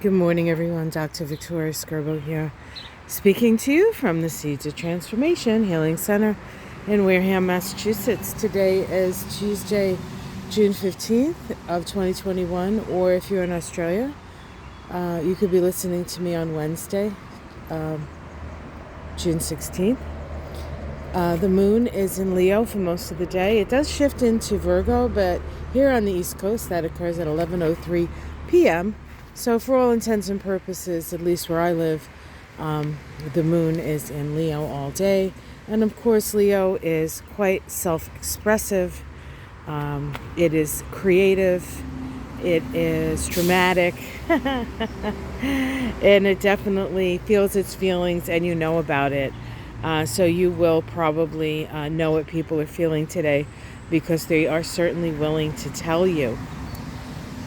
Good morning, everyone. Dr. Victoria Skirbo here, speaking to you from the Seeds of Transformation Healing Center in Wareham, Massachusetts. Today is Tuesday, June 15th of 2021, or if you're in Australia, you could be listening to me on Wednesday, June 16th. The moon is in Leo for most of the day. It does shift into Virgo, but here on the East Coast, that occurs at 11:03 p.m. So for all intents and purposes, at least where I live, the moon is in Leo all day. And of course, Leo is quite self-expressive. It is creative. It is dramatic. And it definitely feels its feelings, and you know about it. So you will probably know what people are feeling today, because they are certainly willing to tell you.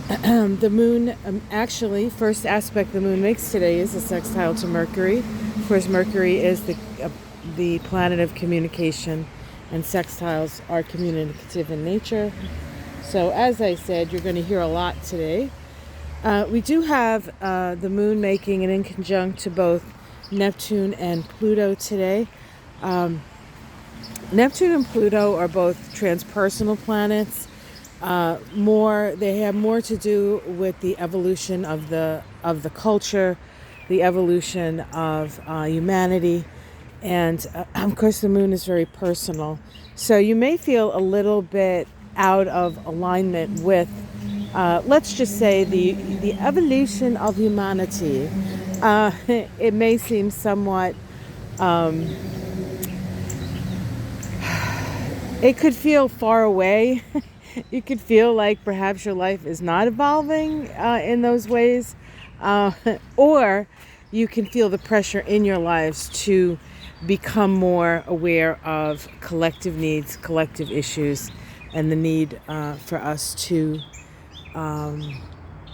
The moon, actually, first aspect the moon makes today is a sextile to Mercury. Of course, Mercury is the planet of communication, and sextiles are communicative in nature. So as I said, you're going to hear a lot today. We do have the moon making an inconjunct to both Neptune and Pluto today. Neptune and Pluto are both transpersonal planets. They have more to do with the evolution of the culture, the evolution of humanity, and of course the moon is very personal. So you may feel a little bit out of alignment with, let's just say, the evolution of humanity. It may seem somewhat. It could feel far away. You could feel like perhaps your life is not evolving in those ways. Or you can feel the pressure in your lives to become more aware of collective needs, collective issues, and the need for us to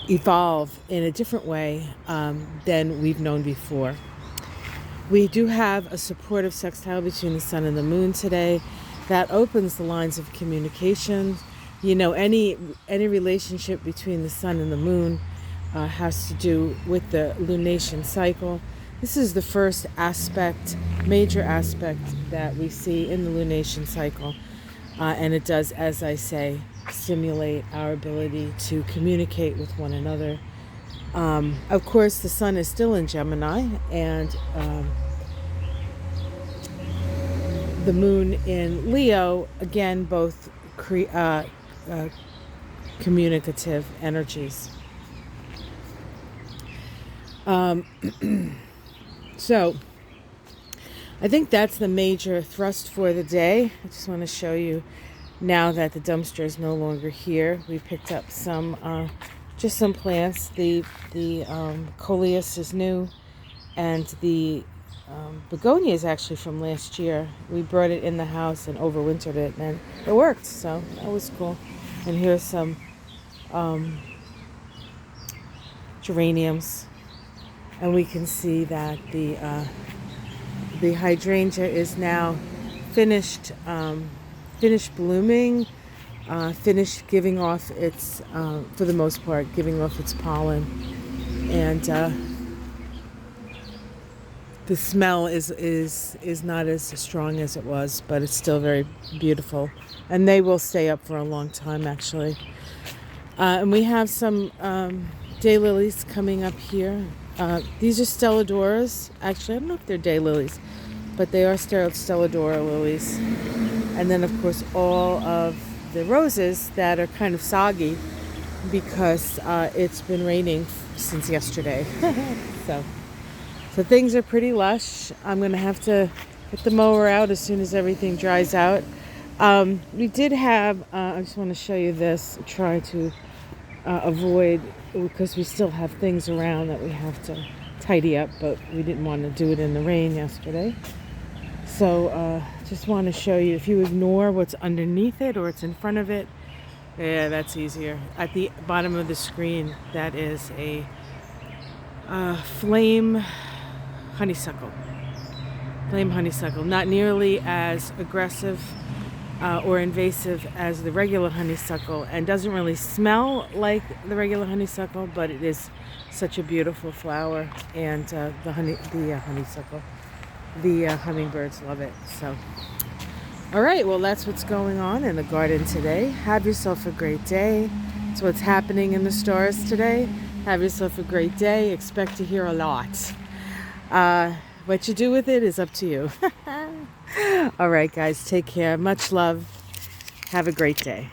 evolve in a different way than we've known before. We do have a supportive sextile between the sun and the moon today that opens the lines of communication. You know, any relationship between the sun and the moon has to do with the lunation cycle. This is the first aspect, major aspect that we see in the lunation cycle. And it does, as I say, stimulate our ability to communicate with one another. Of course, the sun is still in Gemini, and the moon in Leo, again, both communicative energies. So I think that's the major thrust for the day. I just want to show you, now that the dumpster is no longer here, we picked up just some plants. The coleus is new, and the begonia is actually from last year. We brought it in the house and overwintered it, and it worked, so that was cool. And here's some geraniums, and we can see that the hydrangea is now finished blooming, finished giving off its, for the most part, giving off its pollen, and the smell is not as strong as it was, but it's still very beautiful. And they will stay up for a long time, actually. And we have some daylilies coming up here. These are stelladoras. Actually, I don't know if they're daylilies, but they are stelladora lilies. And then, of course, all of the roses that are kind of soggy because it's been raining since yesterday. So things are pretty lush. I'm going to have to get the mower out as soon as everything dries out. We did have, I just want to show you this, try to avoid, because we still have things around that we have to tidy up, but we didn't want to do it in the rain yesterday. So just want to show you, if you ignore what's underneath it or it's in front of it, yeah, that's easier. At the bottom of the screen, that is a flame honeysuckle. Not nearly as aggressive or invasive as the regular honeysuckle, and doesn't really smell like the regular honeysuckle, but it is such a beautiful flower, and the hummingbirds love it. So, all right, well, that's what's going on in the garden today. Have yourself a great day. That's what's happening in the stores today. Have yourself a great day. Expect to hear a lot. What you do with it is up to you. All right, guys, take care. Much love. Have a great day.